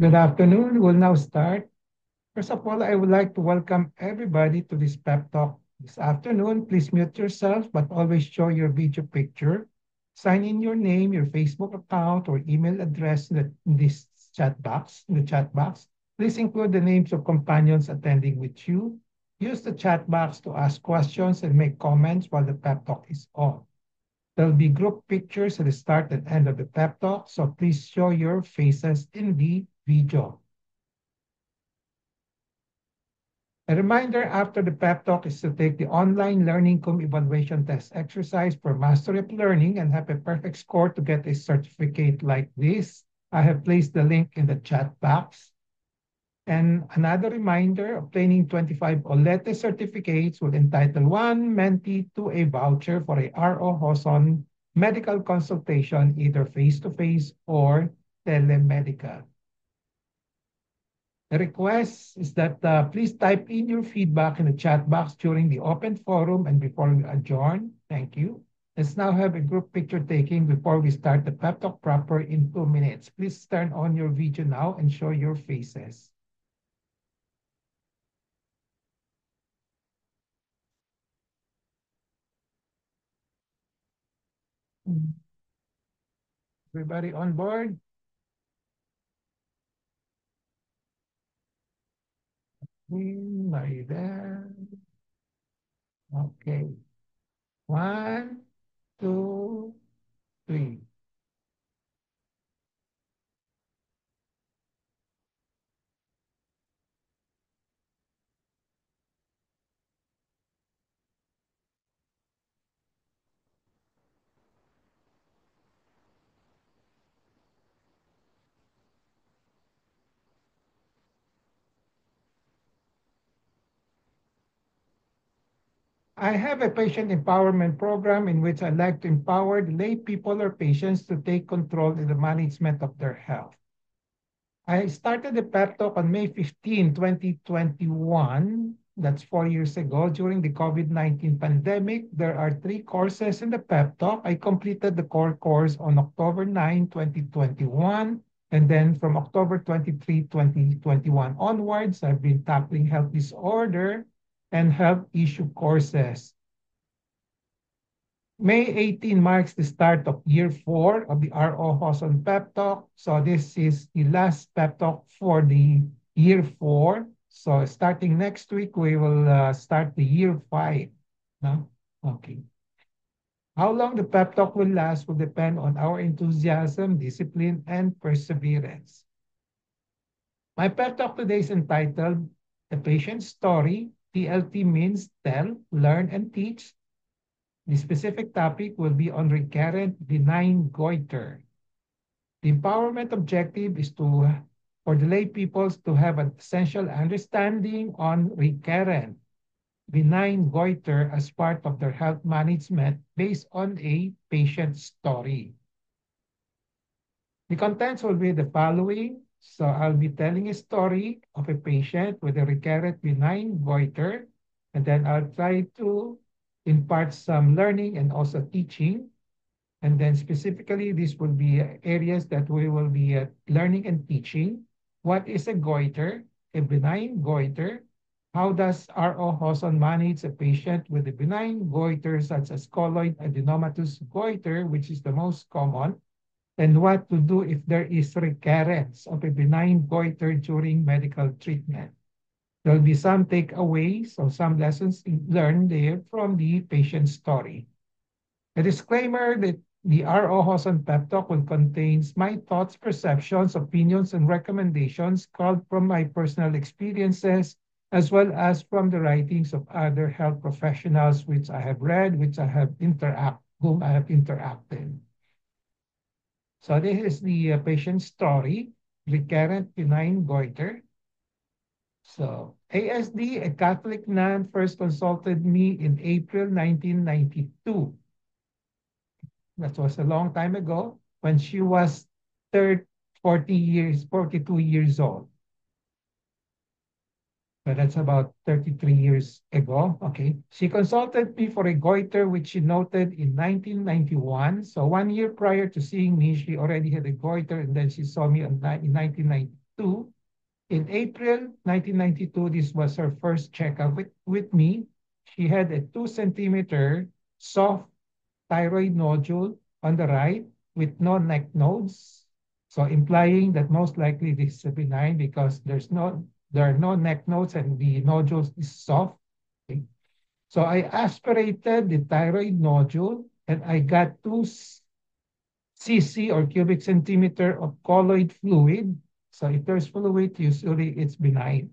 Good afternoon. We'll now start. First of all, I would like to welcome everybody to this pep talk this afternoon. Please mute yourself, but always show your video picture. Sign in your name, your Facebook account, or email address in this chat box. In the chat box, please include the names of companions attending with you. Use the chat box to ask questions and make comments while the pep talk is on. There'll be group pictures at the start and end of the pep talk, so please show your faces in the video. A reminder after the pep talk is to take the online learning com evaluation test exercise for mastery of learning and have a perfect score to get a certificate like this. I have placed the link in the chat box. And another reminder, obtaining 25 OLETE certificates will entitle one mentee to a voucher for a RO Hoson medical consultation, either face-to-face or telemedical. The request is that please type in your feedback in the chat box during the open forum and before we adjourn. Thank you. Let's now have a group picture taking before we start the pep talk proper in 2 minutes. Please turn on your video now and show your faces. Everybody on board? Are you there? Okay. One, two, three. I have a patient empowerment program in which I like to empower the lay people or patients to take control in the management of their health. I started the pep talk on May 15, 2021. That's 4 years ago during the COVID-19 pandemic. There are 3 courses in the pep talk. I completed the core course on October 9, 2021. And then from October 23, 2021 onwards, I've been tackling health disorder and health issue courses. May 18 marks the start of year 4 of the RO Hoson Pep Talk. So this is the last pep talk for the year 4. So starting next week, we will start the year 5. No? Okay. How long the pep talk will last will depend on our enthusiasm, discipline, and perseverance. My pep talk today is entitled The Patient Story. TLT means tell, learn, and teach. The specific topic will be on recurrent benign goiter. The empowerment objective is for the lay peoples to have an essential understanding on recurrent benign goiter as part of their health management based on a patient story. The contents will be the following. So I'll be telling a story of a patient with a recurrent benign goiter, and then I'll try to impart some learning and also teaching. And then specifically, this will be areas that we will be learning and teaching. What is a goiter? A benign goiter. How does RO Hoson manage a patient with a benign goiter such as colloid adenomatous goiter, which is the most common? And what to do if there is recurrence of a benign goiter during medical treatment? There'll be some takeaways or some lessons learned there from the patient story. A disclaimer that the RO Hoson Pep Talk will contain my thoughts, perceptions, opinions, and recommendations called from my personal experiences, as well as from the writings of other health professionals which I have read, whom I have interacted. So this is the patient story, recurrent benign goiter. So ASD, a Catholic nun, first consulted me in April 1992. That was a long time ago when she was 42 years old. But that's about 33 years ago. Okay. She consulted me for a goiter, which she noted in 1991. So 1 year prior to seeing me, she already had a goiter, and then she saw me in 1992. In April 1992, this was her first checkup with me. She had a 2 centimeter soft thyroid nodule on the right with no neck nodes. So implying that most likely this is benign because there are no neck nodes and the nodules is soft. Okay. So I aspirated the thyroid nodule and I got 2 cc or cubic centimeter of colloid fluid. So if there's fluid, usually it's benign.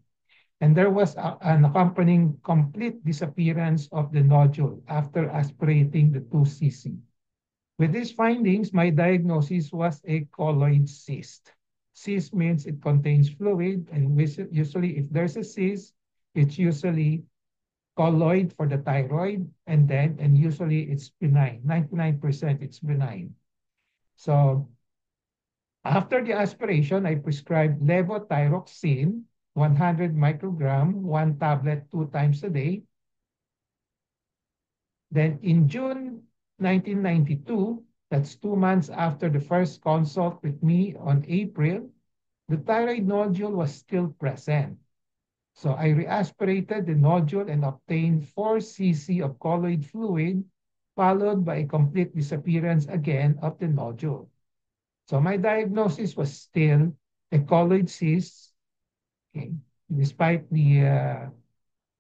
And there was an accompanying complete disappearance of the nodule after aspirating the 2 cc. With these findings, my diagnosis was a colloid cyst. Cyst means it contains fluid, and usually if there's a cyst, it's usually colloid for the thyroid, and usually it's benign. 99% it's benign. So after the aspiration, I prescribed levothyroxine, 100 microgram, 1 tablet 2 times a day. Then in June 1992, that's 2 months after the first consult with me on April, the thyroid nodule was still present. So I reaspirated the nodule and obtained 4 cc of colloid fluid, followed by a complete disappearance again of the nodule. So my diagnosis was still a colloid cyst, okay, despite the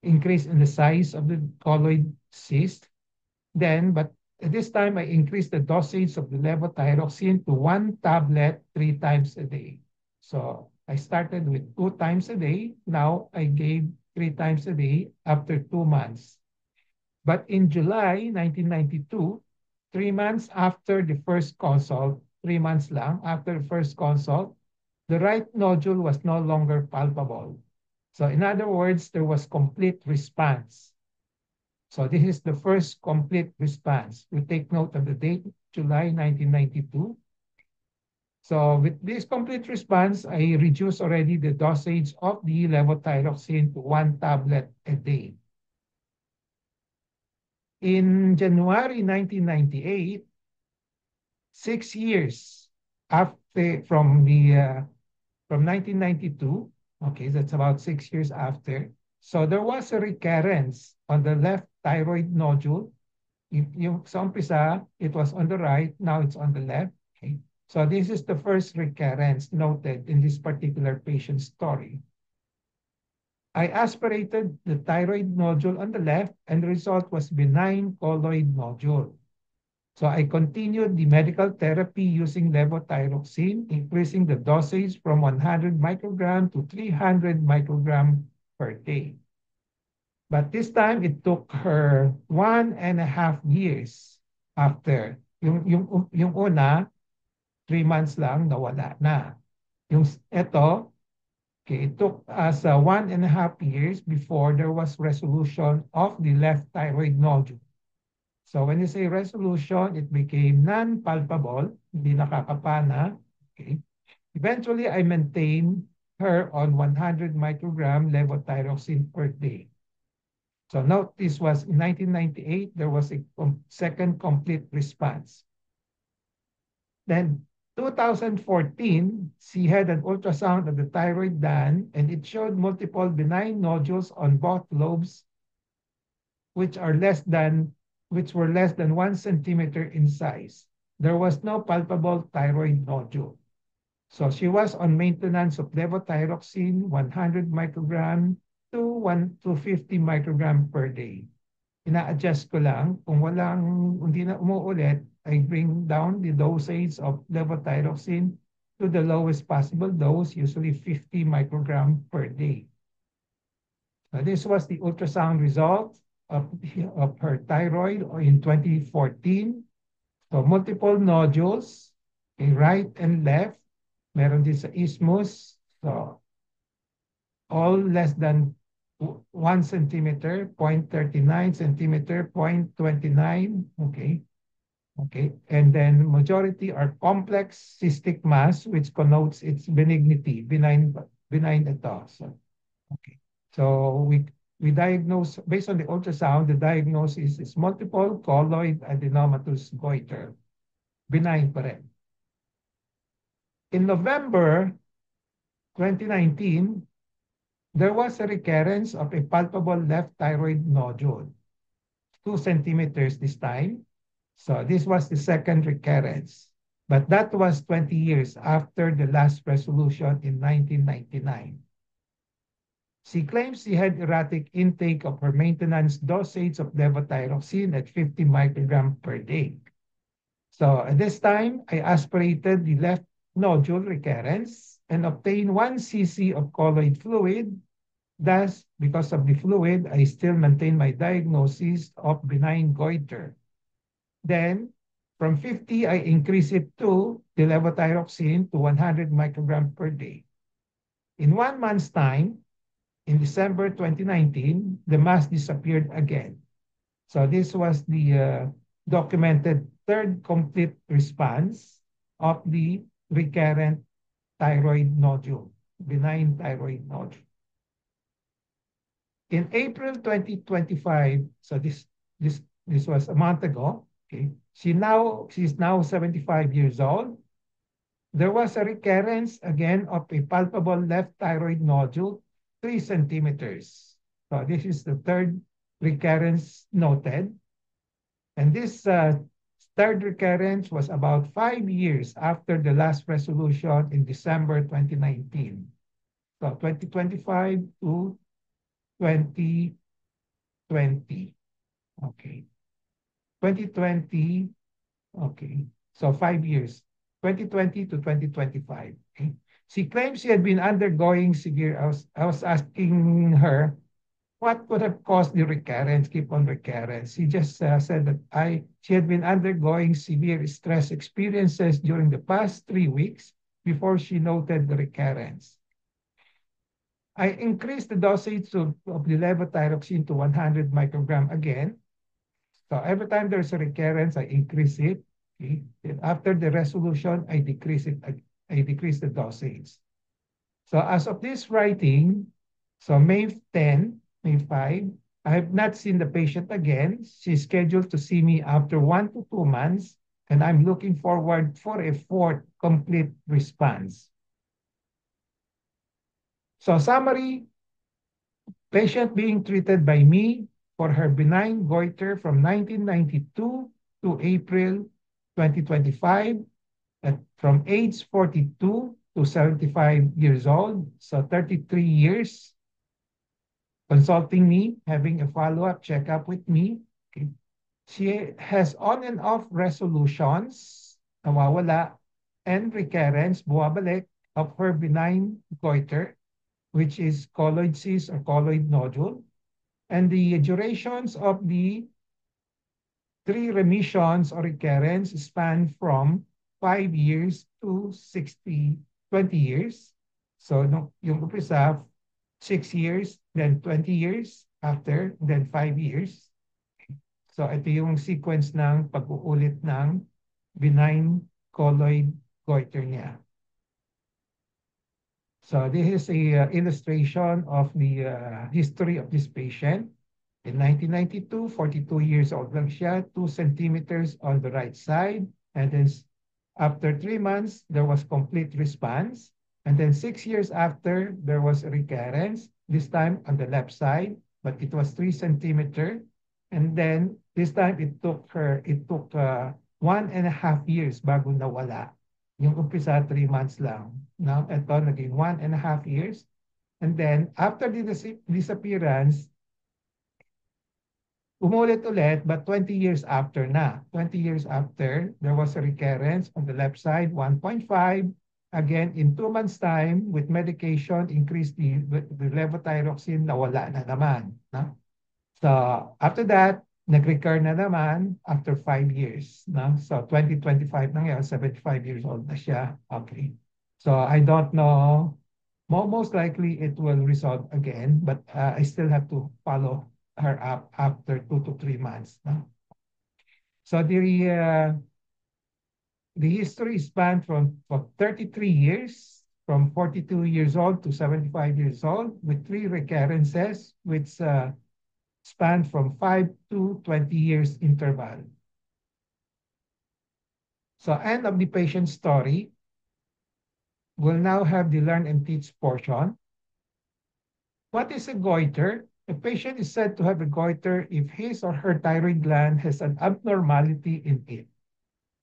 increase in the size of the colloid cyst. But at this time, I increased the dosage of the levothyroxine to 1 tablet 3 times a day. So I started with 2 times a day. Now I gave 3 times a day after 2 months. But in July 1992, 3 months after the first consult, 3 months lang after the first consult, the right nodule was no longer palpable. So in other words, there was complete response. So this is the first complete response. We take note of the date, July 1992. So with this complete response, I reduced already the dosage of the levothyroxine to 1 tablet a day. In January 1998, 6 years after from 1992, okay, that's about 6 years after. So there was a recurrence on the left thyroid nodule. Yung sa umpisa, it was on the right, now it's on the left. Okay. So this is the first recurrence noted in this particular patient story. I aspirated the thyroid nodule on the left, and the result was benign colloid nodule. So I continued the medical therapy using levothyroxine, increasing the dosage from 100 microgram to 300 microgram per day. But this time, it took her 1.5 years after. Yung una, 3 months lang, nawala na. Yung ito, okay, it took us 1.5 years before there was resolution of the left thyroid nodule. So when you say resolution, it became non-palpable, hindi nakakapana. Okay. Eventually, I maintained her on 100 microgram levothyroxine per day. So note this was in 1998, there was a second complete response. Then 2014, she had an ultrasound of the thyroid done, and it showed multiple benign nodules on both lobes, which were less than 1 centimeter in size. There was no palpable thyroid nodule. So she was on maintenance of levothyroxine, 100 microgram to 50 microgram per day. Ina-adjust ko lang. Kung hindi na umuulit, I bring down the dosage of levothyroxine to the lowest possible dose, usually 50 microgram per day. This was the ultrasound result of her thyroid in 2014. So multiple nodules, okay, right and left. Meron din sa isthmus. So all less than 1 centimeter, 0.39 centimeter, 0.29. Okay. Okay. And then majority are complex cystic mass, which connotes its benignity, benign ito. So, okay. So we diagnose, based on the ultrasound, the diagnosis is multiple colloid adenomatous goiter. Benign pa rin. In November 2019, there was a recurrence of a palpable left thyroid nodule, 2 centimeters this time. So this was the second recurrence. But that was 20 years after the last resolution in 1999. She claims she had erratic intake of her maintenance dosage of levothyroxine at 50 micrograms per day. So at this time, I aspirated the left nodule recurrence and obtained 1 cc of colloid fluid. Thus, because of the fluid, I still maintain my diagnosis of benign goiter. Then, from 50, I increase it to the levothyroxine to 100 micrograms per day. In 1 month's time, in December 2019, the mass disappeared again. So this was the documented third complete response of the recurrent thyroid nodule, benign thyroid nodule. In April 2025, so this was a month ago, okay, she's now 75 years old. There was a recurrence again of a palpable left thyroid nodule, 3 centimeters. So this is the third recurrence noted. And this third recurrence was about 5 years after the last resolution in December 2019. So 2025 to 2020. Okay. 2020, okay. So 5 years, 2020 to 2025. Okay. She claims she had been undergoing severe, I was asking her, what could have caused the recurrence, keep on recurrence? She just said that she had been undergoing severe stress experiences during the past 3 weeks before she noted the recurrence. I increased the dosage of the levothyroxine to 100 microgram again. So every time there's a recurrence, I increase it. Okay? And after the resolution, I decrease it. I decrease the dosage. So as of this writing, so May 5, I have not seen the patient again. She's scheduled to see me after 1 to 2 months, and I'm looking forward for a fourth complete response. So summary, patient being treated by me for her benign goiter from 1992 to April 2025, at from age 42 to 75 years old, so 33 years, consulting me, having a follow-up checkup with me. Okay. She has on and off resolutions, nawawala, and recurrence, buwabalik, of her benign goiter, which is colloid cyst or colloid nodule. And the durations of the 3 remissions or recurrence span from 5 years to 20 years. So no, yung umpisa, 6 years, then 20 years after, then 5 years. So ito yung sequence ng pag-uulit ng benign colloid goiter niya. So this is a illustration of the history of this patient. In 1992, 42 years old lang siya, 2 centimeters on the right side. And then after 3 months, there was complete response. And then 6 years after, there was a recurrence, this time on the left side, but it was 3 centimeter. And then this time it took 1.5 years bago nawala. Yung umpisa, 3 months lang. Now, ito, naging 1.5 years. And then, after the disappearance, umulit ulit, but 20 years after na. 20 years after, there was a recurrence on the left side, 1.5. Again, in 2 months' time, with medication, increased the levothyroxine, nawala na naman. No? So, after that, nag-recur na naman after 5 years. No? So, 2025 na ngayon, 75 years old na siya. Okay. So, I don't know. Most likely, it will resolve again, but I still have to follow her up after 2 to 3 months. No? So, the history spanned for 33 years, from 42 years old to 75 years old, with 3 recurrences, which span from 5 to 20 years interval. So end of the patient story. We'll now have the learn and teach portion. What is a goiter? A patient is said to have a goiter if his or her thyroid gland has an abnormality in it.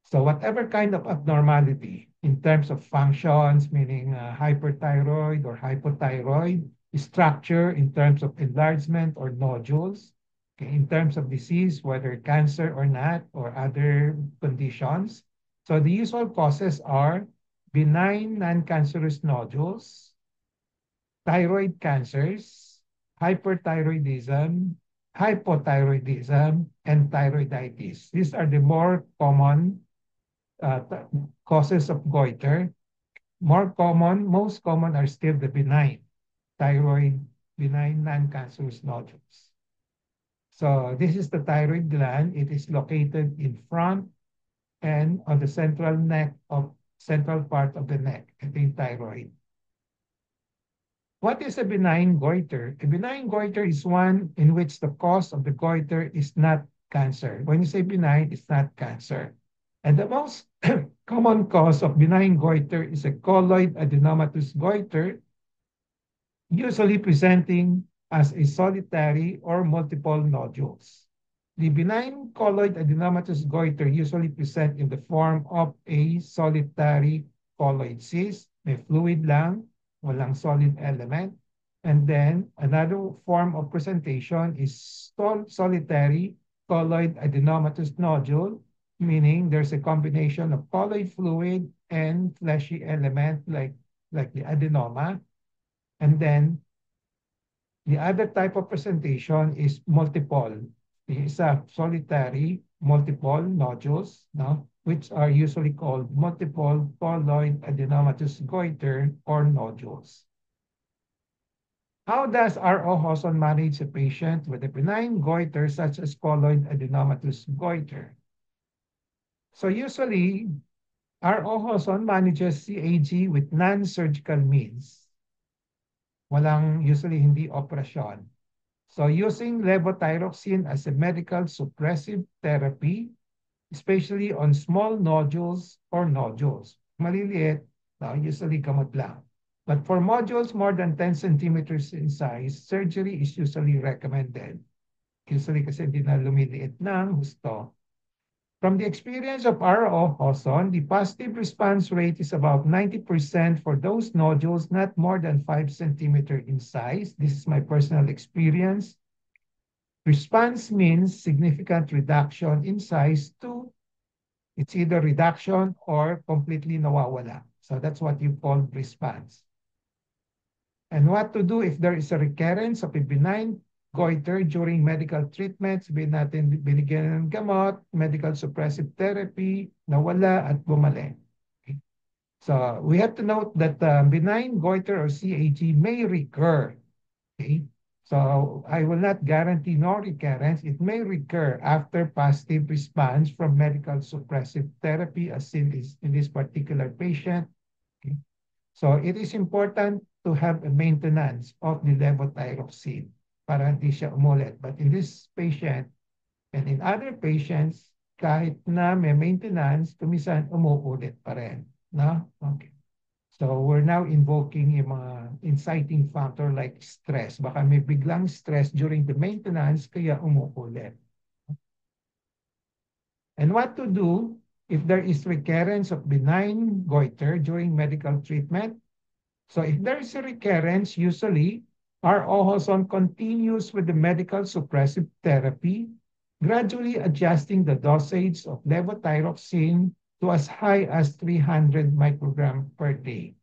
So whatever kind of abnormality in terms of functions, meaning hyperthyroid or hypothyroid, structure in terms of enlargement or nodules, okay, in terms of disease, whether cancer or not, or other conditions. So the usual causes are benign non-cancerous nodules, thyroid cancers, hyperthyroidism, hypothyroidism, and thyroiditis. These are the more common uh, causes of goiter. Most common are still the benign thyroid, benign non-cancerous nodules. So this is the thyroid gland. It is located in front and on the central part of the neck, the thyroid. What is a benign goiter? A benign goiter is one in which the cause of the goiter is not cancer. When you say benign, it's not cancer. And the most common cause of benign goiter is a colloid adenomatous goiter, usually presenting as a solitary or multiple nodules. The benign colloid adenomatous goiter usually present in the form of a solitary colloid cyst, may fluid lang, walang solid element. And then another form of presentation is solitary colloid adenomatous nodule, meaning there's a combination of colloid fluid and fleshy element like the adenoma. And then the other type of presentation is multiple. These are solitary multiple nodules, no? Which are usually called multiple colloid adenomatous goiter or nodules. How does R.O. Hawson manage a patient with a benign goiter such as colloid adenomatous goiter? So usually, R.O. Hawson manages CAG with non-surgical means. Usually hindi operasyon. So using levothyroxine as a medical suppressive therapy, especially on small nodules or nodules. Maliliit, usually gamot lang. But for nodules more than 10 centimeters in size, surgery is usually recommended. Usually kasi hindi na lumiliit ng husto. From the experience of R.O. Hawson, the positive response rate is about 90% for those nodules not more than 5 centimeters in size. This is my personal experience. Response means significant reduction in size to it's either reduction or completely nawawala. So that's what you call response. And what to do if there is a recurrence of a benign goiter during medical treatments, binigyan ng gamot, medical suppressive therapy, nawala at bumalik. Okay. So we have to note that benign goiter or CAG may recur. Okay. So I will not guarantee no recurrence. It may recur after positive response from medical suppressive therapy as seen in this particular patient. Okay. So it is important to have a maintenance of the levothyroxine para hindi siya umulit. But in this patient and in other patients, kahit na may maintenance, kumisan umuulit pa rin. No? Okay. So we're now invoking yung mga inciting factor like stress. Baka may biglang stress during the maintenance, kaya umuulit. And what to do if there is recurrence of benign goiter during medical treatment? So if there is a recurrence, usually R.O. Hawson continues with the medical suppressive therapy, gradually adjusting the dosage of levothyroxine to as high as 300 microgram per day.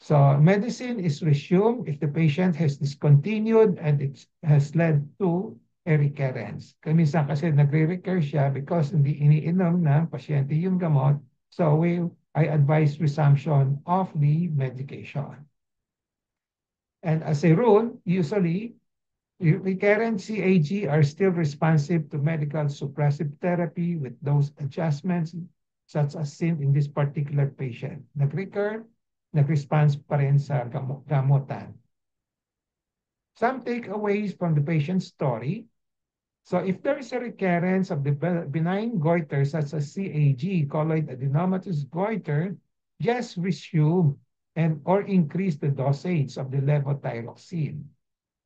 So medicine is resumed if the patient has discontinued and it has led to a recurrence. Minsan kasi nagre-recur siya because hindi iniinom ng pasyente yung gamot. So I advise resumption of the medication. And as a rule, usually, recurrent CAG are still responsive to medical suppressive therapy with those adjustments such as seen in this particular patient. Nag-recur, nag-response pa rin sa gamutan. Some takeaways from the patient's story. So if there is a recurrence of the benign goiter such as CAG, colloid adenomatous goiter, just resume and or increase the dosage of the levothyroxine.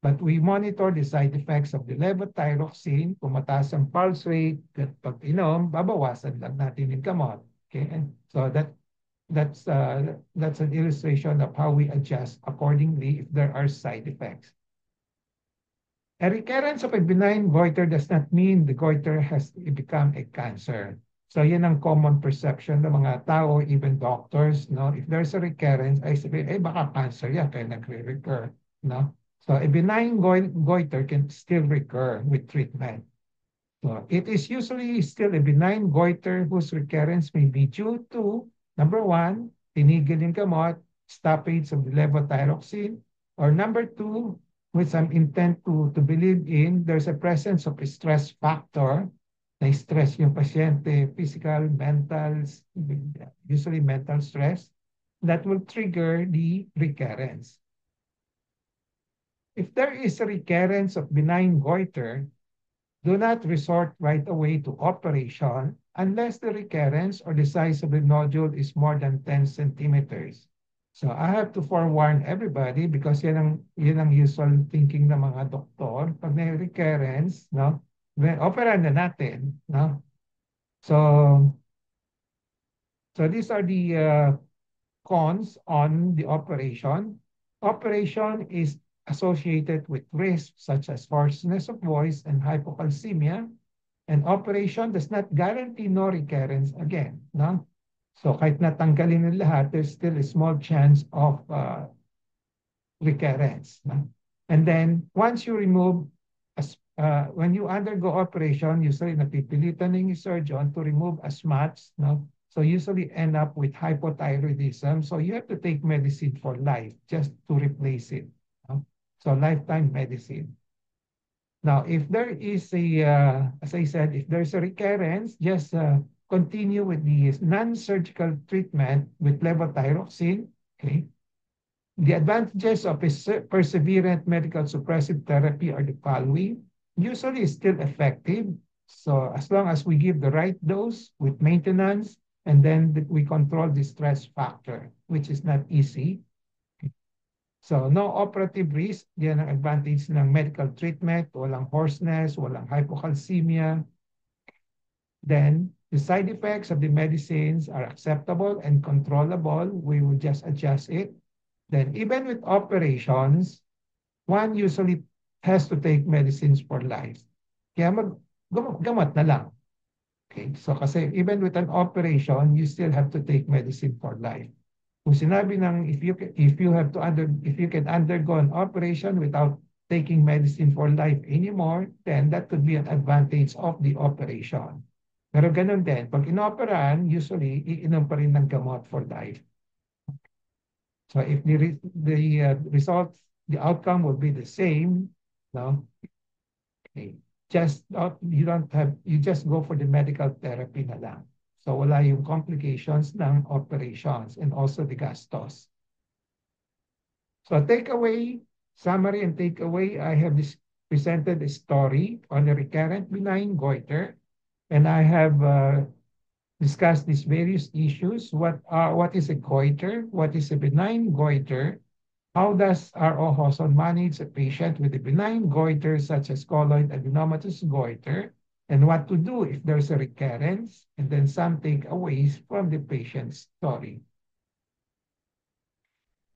But we monitor the side effects of the levothyroxine. Kung mataas ang pulse rate, pag inom, babawasan lang natin yung gamot. Okay? And so that's an illustration of how we adjust accordingly if there are side effects. A recurrence of a benign goiter does not mean the goiter has become a cancer. So yan ang common perception ng mga tao, even doctors, no? If there's a recurrence, ay sabi, baka cancer yan, kaya nagre-recur, no? So a benign goiter can still recur with treatment. So it is usually still a benign goiter whose recurrence may be due to, number one, tinigil yung gamot, stoppage of the levothyroxine, or number two, which I'm intent to believe in, there's a presence of a stress factor, na-stress yung pasyente, physical, mental, usually mental stress, that will trigger the recurrence. If there is a recurrence of benign goiter, do not resort right away to operation unless the recurrence or the size of the nodule is more than 10 centimeters. So I have to forewarn everybody because yun ang usual thinking ng mga doktor. Pag may recurrence, no, operan na natin, no? So these are the cons on the operation. Operation is associated with risks such as hoarseness of voice and hypocalcemia. And operation does not guarantee no recurrence again, no? So kahit natanggalin ng lahat, there's still a small chance of recurrence. No? And then once you remove, when you undergo operation, usually napipilitan ng surgeon to remove as much, no? So usually end up with hypothyroidism. So you have to take medicine for life just to replace it. No? So lifetime medicine. Now, if there is as I said, if there's a recurrence, just continue with the non-surgical treatment with levothyroxine. Okay. The advantages of a perseverant medical suppressive therapy are the following. Usually it's still effective. So as long as we give the right dose with maintenance, and then we control the stress factor, which is not easy. So no operative risk, yan ang advantage ng medical treatment, walang hoarseness, walang hypocalcemia. Then the side effects of the medicines are acceptable and controllable. We will just adjust it. Then even with operations, one usually has to take medicines for life. Kaya gamot na lang. Okay, so kasi even with an operation, you still have to take medicine for life. Kung sinabi ng if you can undergo an operation without taking medicine for life anymore, then that could be an advantage of the operation. Pero ganun din, pag inoperahan, usually iinom pa rin ng gamot for life. So if the result, the outcome will be the same, no? Okay. You just go for the medical therapy na lang. So wala yung complications ng operations and also the gastos. So summary and takeaway, I have presented a story on a recurrent benign goiter, and I have discussed these various issues. What is a goiter? What is a benign goiter? How does R.O. Hawson manage a patient with a benign goiter such as colloid adenomatous goiter? And what to do if there's a recurrence, and then some takeaways from the patient's story.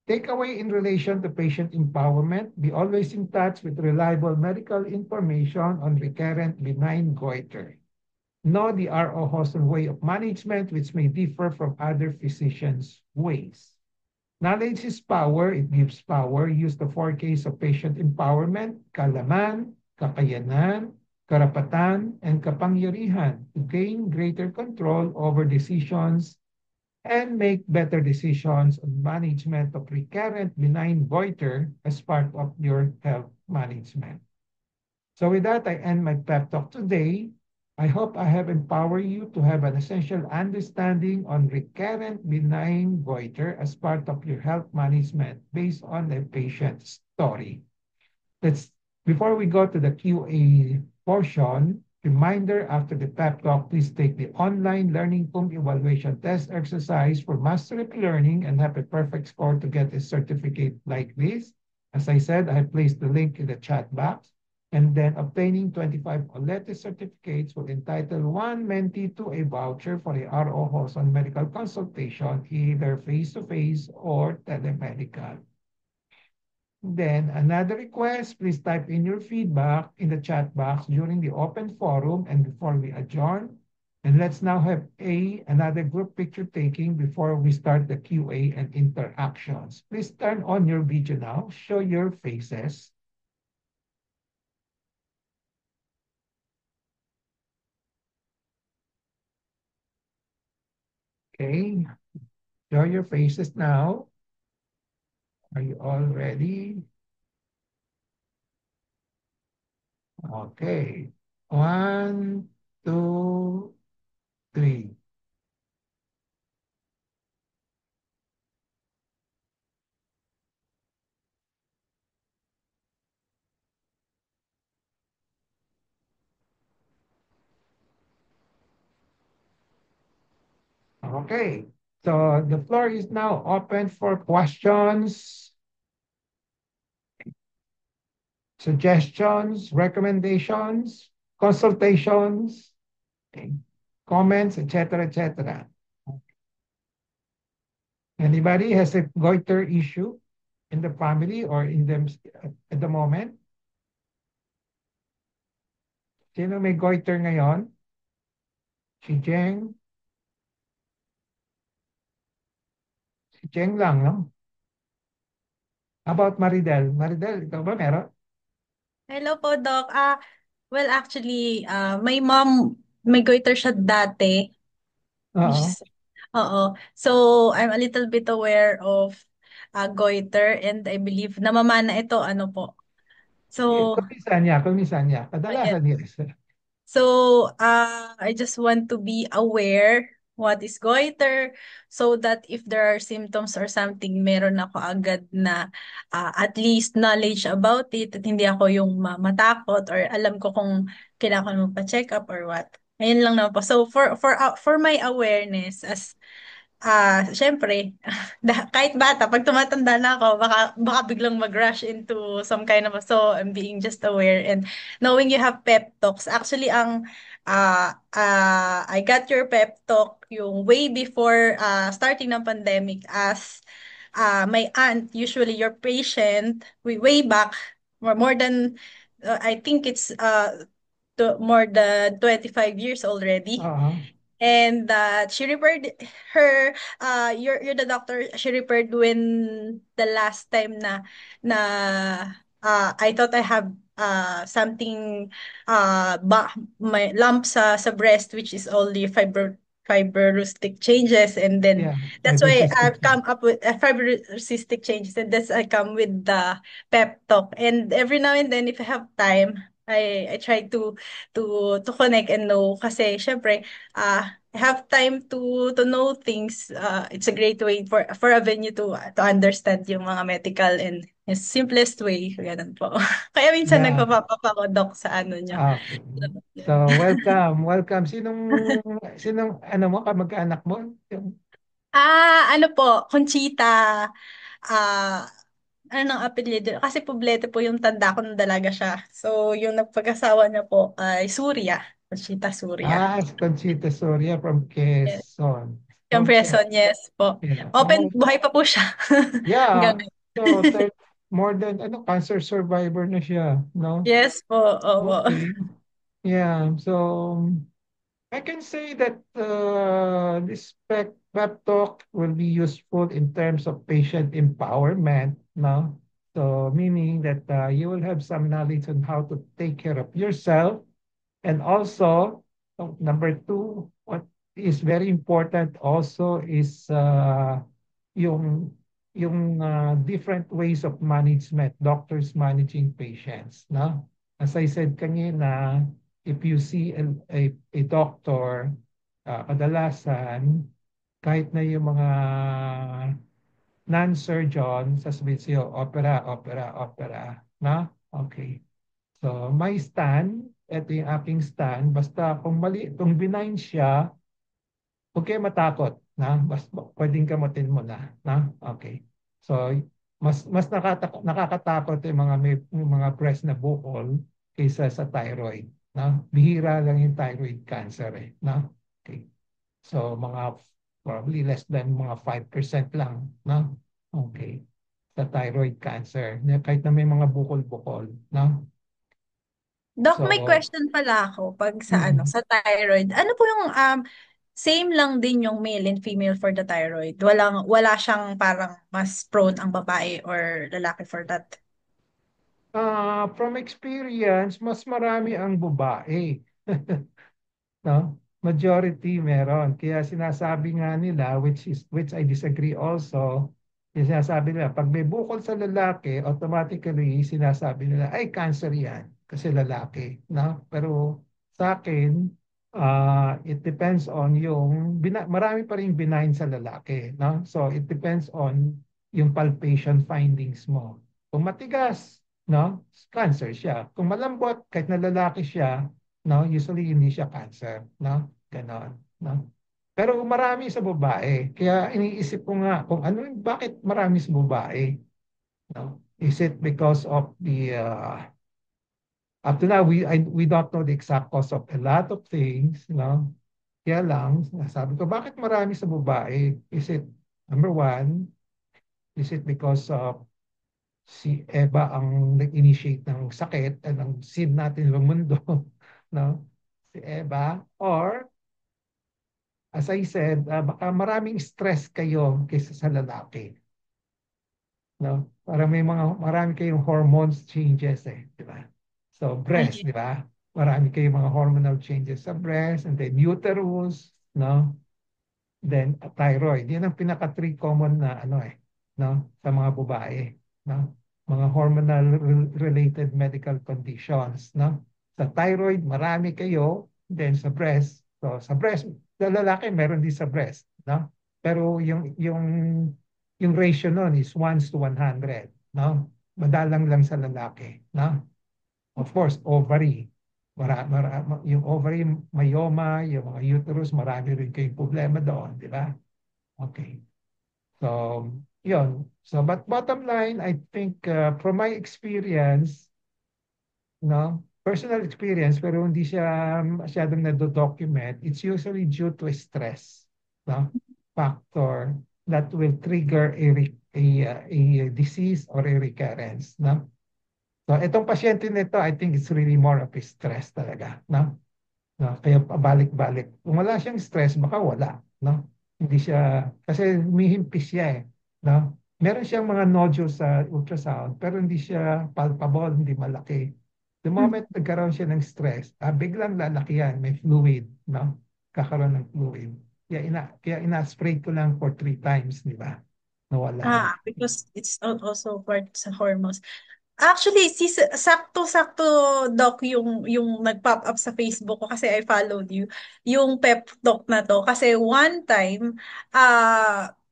Takeaway in relation to patient empowerment, be always in touch with reliable medical information on recurrent benign goiter. Know the R.O. Hawson way of management, which may differ from other physicians' ways. Knowledge is power, it gives power. Use the 4 Ks of patient empowerment: kaalaman, kakayanan, karapatan, and kapangyarihan to gain greater control over decisions and make better decisions on management of recurrent benign goiter as part of your health management. So with that, I end my pep talk today. I hope I have empowered you to have an essential understanding on recurrent benign goiter as part of your health management based on a patient's story. Before we go to the QA portion, Reminder, after the pep talk, please take the online learning PUM evaluation test exercise for mastery of learning and have a perfect score to get a certificate like this. As I said, I placed the link in the chat box. And then obtaining 25 OLETE certificates will entitle one mentee to a voucher for a RO host on medical consultation, either face-to-face or telemedical. Then another request, please type in your feedback in the chat box during the open forum and before we adjourn. And let's now have another group picture taking before we start the QA and interactions. Please turn on your video now, show your faces. Okay, show your faces now. Are you all ready? Okay, one, two, three. Okay, so the floor is now open for questions, suggestions, recommendations, consultations, okay, comments, etc., etc. Anybody has a goiter issue in the family or in them at the moment? Sino may goiter ngayon? Si Jeng? Si Jeng lang, no? How about Maridel? Maridel, ikaw ba meron? Hello po, Doc. Well, actually, my mom, may goiter siya dati, which Oo. is, oo. So, I'm a little bit aware of goiter and I believe namamana ito, ano po. So, Kumisan niya. ayan. Kadalasan yes. So, I just want to be aware what is goiter so that if there are symptoms or something, meron ako agad na at least knowledge about it at hindi ako yung matakot or alam ko kung kailangan ko magpa-check up or what. Ayun lang naman po. So, for my awareness as syempre, kahit bata, pag tumatanda na ako, baka biglang mag-rush into some kind of, so I'm being just aware and knowing you have pep talks. Actually, I got your pep talk yung way before starting ng pandemic as my aunt, usually your patient, way back, more than, I think it's more than 25 years already. Oo. And she referred her, you're the doctor she referred when the last time na I thought I have something, my lump sa breast, which is only fibrocystic changes, and then Yeah. that's why Fibrocystic. I've come up with fibrocystic changes, and that's I come with the pep talk. And every now and then if I have time, I try to connect and know, kasi syempre have time to know things. It's a great way for a venue to understand yung mga medical and yung simplest way. Ganun po. Kaya minsan Yeah. nagpapapakodok sa ano niya. Okay. So, welcome. Welcome. Sinong ano mo, kamag-anak mo? Ano po, Conchita, ah, ano ng apelyido? Kasi Poblete po yung tanda ko nung dalaga siya. So, yung nagpag-asawa niya po ay Surya. Conchita Surya. Si Conchita Soria from Yes. Quezon. Yung Okay. Quezon, yes po. Yeah. Open, Oh, buhay pa po siya. yeah. Ganun. So, more than cancer survivor na siya, no? Yes po, opo. Okay. Yeah. So, I can say that this pep talk will be useful in terms of patient empowerment, no? So, meaning that you will have some knowledge on how to take care of yourself. And also, number two, what is very important also is yung different ways of management, doctors managing patients, no? As I said kanina, if you see a doctor, kadalasan, kahit na yung mga non-surgeon, sasabihin sa'yo, opera, opera, opera, no? Okay. So, my stand ito yung aking stand. Basta kung benign siya, huwag kayo matakot na pwedeng gamutin mo na okay. So nakakatakot yung yung mga breast na bukol kaysa sa thyroid na bihira lang yung thyroid cancer na okay. So mga probably less than mga 5% lang na okay sa thyroid cancer kahit na may mga bukol-bukol na Doc, may so question pala ako pag sa ano, mm, sa thyroid. Ano po yung same lang din yung male and female for the thyroid? Wala siyang parang mas prone ang babae or lalaki for that? from experience mas marami ang babae. No? Majority meron. Kaya sinasabi nga nila, which I disagree also, yung sinasabi nila, pag may bukol sa lalaki, automatically sinasabi nila, ay, cancer yan, kasi lalaki. No? Pero sa akin, it depends on marami pa rin benign sa lalaki. No? So it depends on yung palpation findings mo. Kung matigas, no? Cancer siya. Kung malambot, kahit na lalaki siya, no? Usually hindi siya cancer, no? Ganon, no? Pero marami sa babae. Kaya iniisip ko nga kung bakit marami sa babae, no? Is it because of up to now we don't know the exact cause of a lot of things, no? Kaya lang, sabi ko, bakit marami sa babae? Is it, number one, is it because of si Eva ang nag-initiate ng sakit at ng sin natin sa mundo, no? Si Eva, or as I said, baka maraming stress kayo kaysa sa lalaki. No? Para marami kayong hormones changes di ba? So breast, Ay, di ba? Marami kayong mga hormonal changes sa breast and then uterus, no? Then thyroid. Yan ang pinaka three common na no, sa mga babae, no? Mga hormonal related medical conditions, no? Sa thyroid, marami kayo, then sa breast. So sa breast, sa lalaki meron din sa breast, no? Pero yung ratio nun is 1:100, no? Madalang lang sa lalaki, no? Of course, ovary. Yung ovary myoma, yung mga uterus, marami rin kayong problema doon, di ba? Okay. So, yun. So, but bottom line, I think from my experience, no, personal experience, pero hindi siya masyadong na-document, it's usually due to stress, no, factor that will trigger a disease or a recurrence, no? So, itong pasyente nito, I think it's really more of a stress talaga, no? No, kaya pabalik-balik. Kung wala siyang stress, baka wala, no? Hindi siya, kasi humihimpis siya no? Meron siyang mga nodules sa ultrasound, pero hindi siya palpable, hindi malaki. The mm. moment nagkaroon siya ng stress, biglang lalaki yan, may fluid, no? Kakaroon ng fluid. Kaya ina-spray ko lang for 3 times, di ba? Nawala na. Because it's also part sa hormones. Actually, sakto-sakto doc yung nag-pop up sa Facebook ko kasi I followed you. Yung pep talk na to kasi one time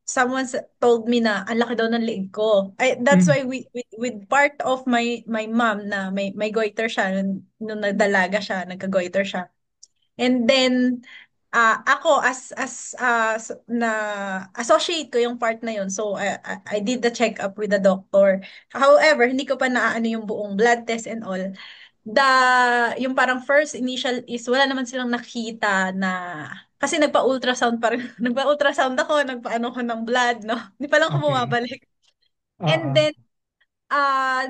someone told me na ang laki daw ng leeg ko. That's Mm, why with part of my mom na may goiter siya nung nagdalaga siya, nagka-goiter siya. And then ako na associate ko yung part na yun. So I did the check-up with the doctor. However, hindi ko pa naaano yung buong blood test and all. The yung parang first initial is wala naman silang nakita na kasi nagpa-ultrasound pa rin. Nagpa-ultrasound ako, nagpaano ko ng blood, no? Hindi pa lang ako okay. bumabalik. And Oo. then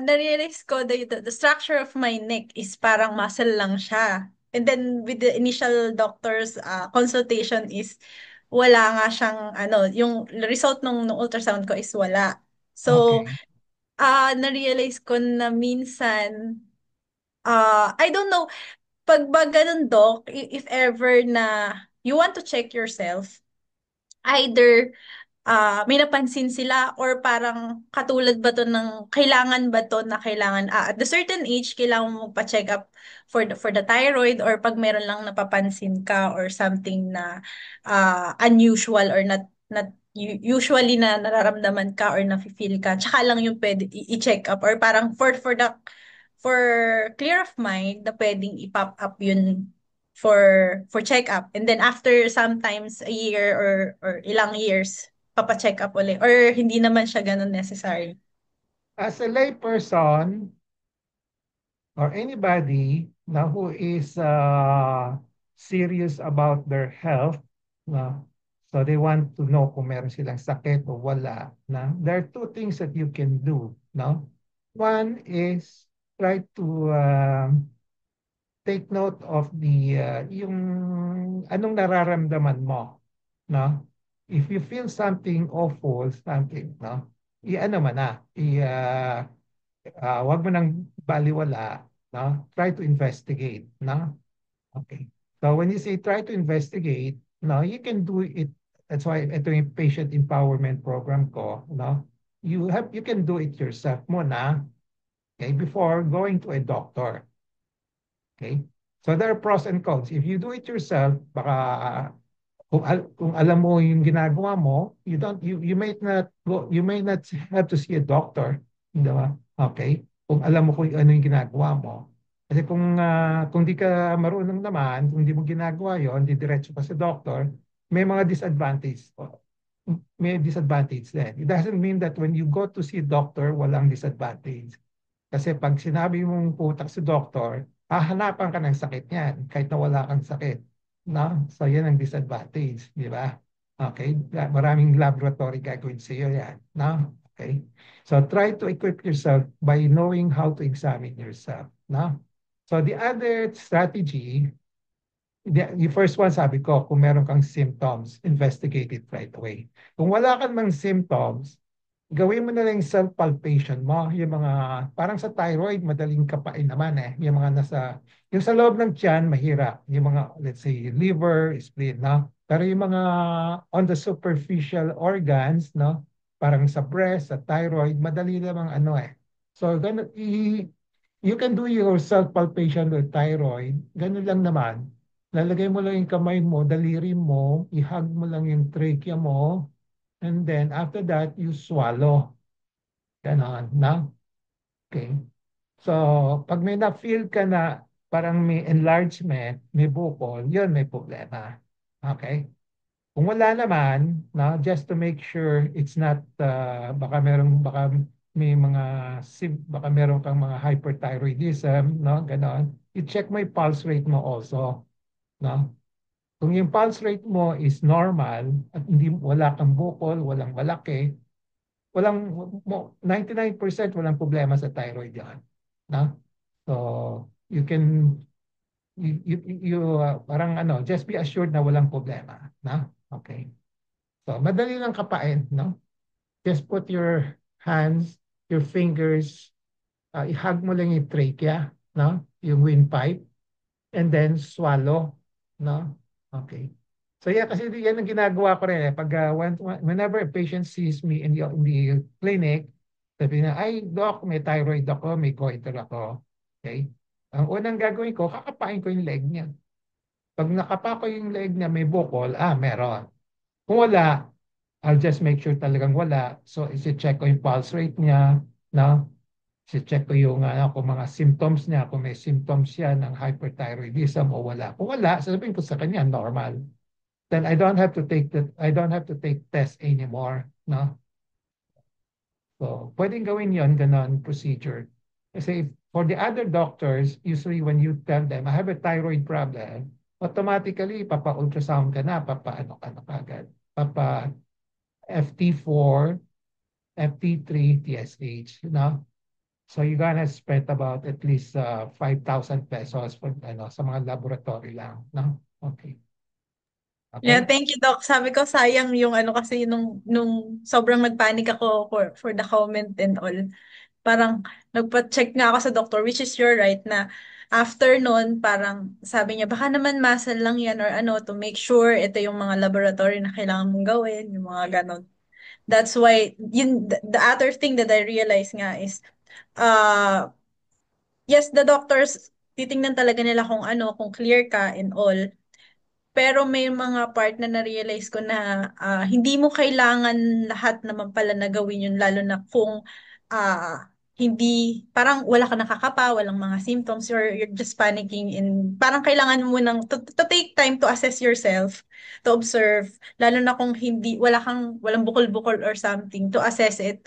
na-realize ko the structure of my neck is parang muscle lang siya. And then with the initial doctor's consultation is wala nga siyang ano, yung result nung ultrasound ko is wala. So, Okay. na-realize ko na minsan, I don't know, pag ba ganun, doc, if ever na you want to check yourself, either may napansin sila or parang katulad ba to ng kailangan ba to na kailangan at the certain age kailangan mo magpa-check up for the thyroid or pag meron lang napapansin ka or something na unusual or not usually na nararamdaman ka or nafe-feel ka tsaka lang yung pwede i-check up or parang for the for clear of mind na pwedeng i-pop up yun for check-up. And then after sometimes a year or ilang years, papa-check up ulit. Or hindi naman siya ganun necessary. As a layperson or anybody na who is serious about their health, no? So they want to know kung meron silang sakit o wala. Na? There are two things that you can do. No? One is try to take note of yung anong nararamdaman mo. No? If you feel something awful, something, no? I-ano mo na, wag mo nang baliwala, no? Try to investigate, no? Okay. So when you say try to investigate, no, you can do it. That's why ito yung patient empowerment program ko, no? You can do it yourself muna, okay, before going to a doctor. Okay? So there are pros and cons. If you do it yourself, baka kung alam mo yung ginagawa mo, you might not go, you may not have to see a doctor, di ba? Okay? Kung alam mo kung ano yung ginagawa mo. Kasi kung di ka marunong naman, kung di mo ginagawa yon, di diretso ka sa doctor, may mga disadvantage. May disadvantage din. It doesn't mean that when you go to see a doctor, walang disadvantage. Kasi pag sinabi mong putak si doktor, hahanapan ka ng sakit niyan kahit na wala kang sakit. No? So yan ang disadvantage, di ba? Okay? Maraming laboratory gagawin sa iyo yan. No? Okay? So try to equip yourself by knowing how to examine yourself. No? So the other strategy, yung first one sabi ko, kung meron kang symptoms, investigate it right away. Kung wala kang mang symptoms, gawin mo na lang yung self-palpation mo. Yung mga, parang sa thyroid, madaling kapain naman eh. Yung mga yung sa loob ng tiyan, mahirap. Yung mga, let's say, liver, spleen, no? Pero yung mga on the superficial organs, no? Parang sa breast, sa thyroid, madali lamang ano eh. So, you can do your self-palpation with thyroid. Ganun lang naman. Lalagay mo lang yung kamay mo, daliri mo, ihag mo lang yung trachea mo, and then after that, you swallow. Ganon, na? Okay. So, pag may na-feel ka na parang may enlargement, may bukol, yun may problema. Okay? Kung wala naman, no, just to make sure it's not, baka may mga, baka meron kang mga hyperthyroidism, no, ganon. I-check mo yung pulse rate mo also, no? Kung yung pulse rate mo is normal at hindi wala kang bukol, walang malaki, walang 99% walang problema sa thyroid yan. No? So, you can parang ano, just be assured na walang problema, no? Okay. So, madali lang kapain, no? Just put your hands, your fingers, ihag mo lang yung trachea, no? Yung windpipe, and then swallow, no? Okay. So yeah, kasi yan ang ginagawa ko rin eh. Pag whenever a patient sees me in the clinic, sabi na, ay, doc, may thyroid ako, may goiter ako. Okay? Ang unang gagawin ko, kakapain ko yung leg niya. Pag nakapa ko yung leg niya, may bukol, meron. Kung wala, I'll just make sure talagang wala. So, isi-check ko yung pulse rate niya, no? Si-check ko yung kung mga symptoms niya, kung may symptoms siya ng hyperthyroidism o wala. Kung wala, sasabihin ko sa kanya, normal. Then I don't have to take test anymore, no? So, pwedeng gawin yon ganon procedure. Kasi for the other doctors, usually when you tell them, I have a thyroid problem, automatically, papa-ultrasound ka na, papa-ano ka na kagad. Papa FT4, FT3, TSH, you know? So you're gonna spend about at least 5,000 pesos for, ano, sa mga laboratory lang, no? Okay. Yeah, Okay? thank you, Doc. Sabi ko, sayang yung ano kasi nung sobrang nagpanik ako for the comment and all. Parang nagpa-check nga ako sa doctor, which is you're right na after nun, parang sabi niya, baka naman muscle lang yan or ano, to make sure ito yung mga laboratory na kailangan mong gawin, yung mga ganon. That's why, the other thing that I realized nga is, uh, yes, the doctors, titingnan talaga nila kung ano, kung clear ka and all. Pero may mga part na na-realize ko na hindi mo kailangan lahat naman pala na gawin yun, lalo na kung hindi, parang wala ka nakakapa, walang mga symptoms, you're just panicking, and parang kailangan mo to take time to assess yourself, to observe, lalo na kung hindi, walang bukol-bukol or something, to assess it,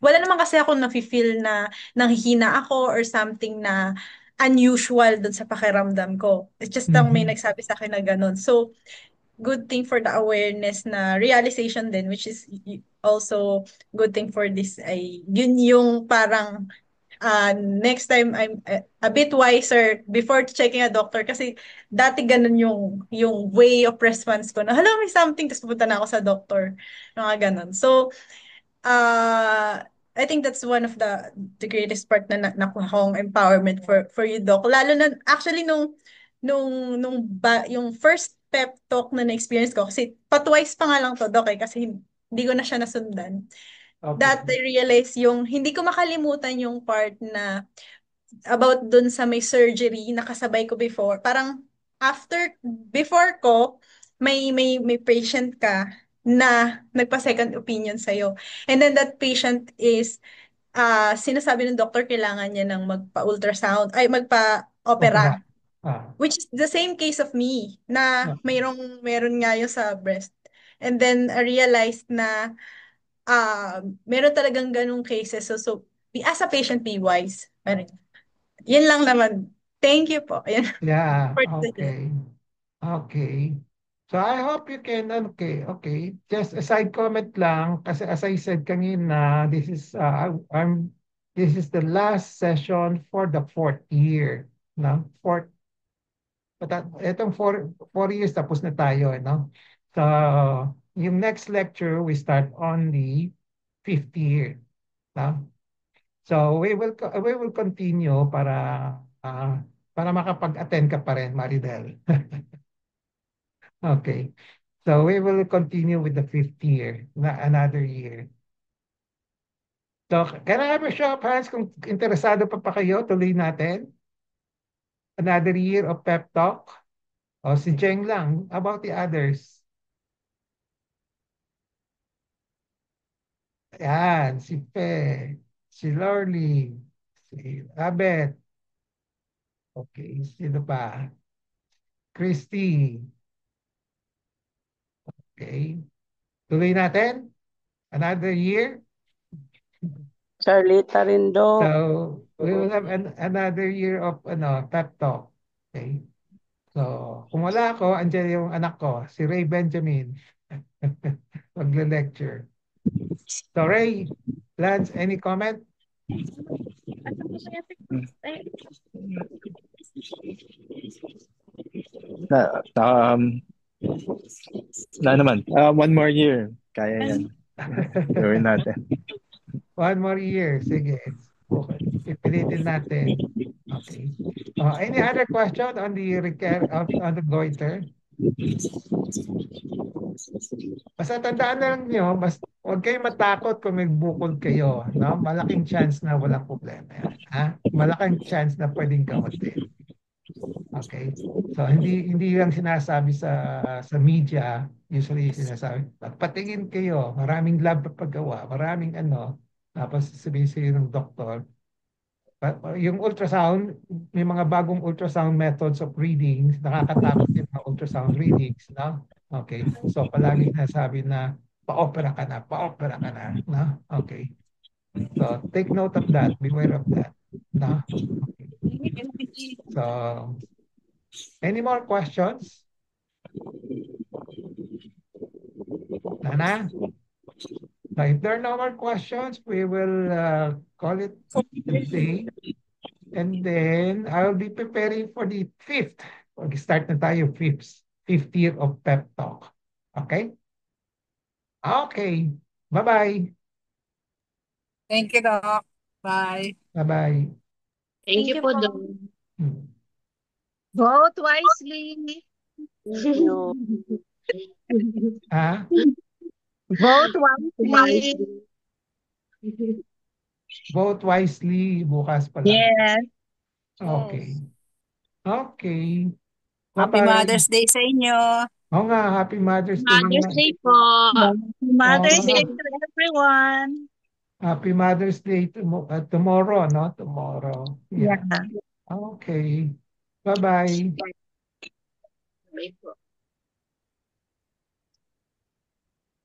wala naman kasi ako nafe-feel na nanghihina ako or something na unusual dun sa pakiramdam ko. It's just lang may Mhm. nagsabi sa akin na ganun. So, good thing for the awareness na realization din, which is also good thing for this ay yun yung parang next time I'm a bit wiser before checking a doctor, kasi dati ganun yung way of response ko na hello, may something, tapos pupunta na ako sa doctor, mga ganun. So I think that's one of the greatest part na nakuha kong empowerment for you, Doc. Lalo na actually yung first pep talk na na-experience ko, kasi pa-twice pa nga lang to, Doc, kasi hindi ko na siya nasundan. Okay. That I realized yung hindi ko makalimutan yung part na about dun sa may surgery na kasabay ko before. Parang before ko, may patient ka na nagpa-second opinion sa'yo. And then that patient is, sinasabi ng doctor kailangan niya ng magpa-ultrasound, ay Opera. magpa-opera. Ah, Which is the same case of me, na ah, meron nga yung sa breast. And then I realized na meron talagang ganung cases. So as a patient, be wise. Yun lang naman. Thank you po. Ayan. yeah, For today. okay. Okay. So I hope you can, okay, okay. Just a side comment lang, kasi as I said kanina, this is the last session for the fourth year. No? Itong 4 years tapos na tayo, no? So, yung next lecture, we start on the fifth year. No? So, we will continue para makapag-attend ka pa rin, Maridel. Okay. So we will continue with the fifth year, another year. So can I have a show of hands kung interesado pa kayo? Tuloy natin. Another year of pep talk. O si Jeng lang. How about the others? Yan, si Fe, si Lorly, si Abet. Okay, sino pa? Christy. Okay. Tuloy natin. Another year. Charlita rin, Dok. So we will have another year of pep talk. Okay. So, kung wala ako, andyan yung anak ko, si Ray Benjamin. Magle-lecture. So, Ray, Lance, any comment? Na, na naman. One more year. Kaya yan. Gawin natin. One more year. Sige. Okay. Pipilitin natin. Okay. Any other question on the goiter? Basta tandaan na lang nyo, huwag kayong matakot kung may bukol kayo. No? Malaking chance na walang problema yan. Ha? Malaking chance na pwedeng gamutin. Okay? So hindi lang sinasabi sa media, usually sinasabi, patingin kayo, maraming lab papagawa, maraming tapos sabihin sa'yo ng doktor. Yung ultrasound, may mga bagong ultrasound methods of readings, nakakatakot yung mga ultrasound readings, no? Okay. So palagi sinasabi na pa-opera ka na, no? Okay. So take note of that, beware of that, no? Okay. So any more questions? Nana? So if there are no more questions, we will call it a day. And then I'll be preparing for the fifth. Mag-start na tayo, fifth year of pep talk. Okay? Okay. Bye-bye. Thank you, Doc. Bye. Bye-bye. Thank you you po, po. Dok. Hmm. Vote wisely. Thank you. Ah? Vote wisely. Vote wisely bukas pa lang. Yes. Okay. Okay. Happy Bye-bye. Mother's Day sa inyo. Oo nga, Happy Mother's Day. Mother's Day po. Happy Mother's Oo nga. Day to everyone. Happy Mother's Day tomorrow, no? Tomorrow. Yeah. Yeah. Okay. Bye-bye. Bye po.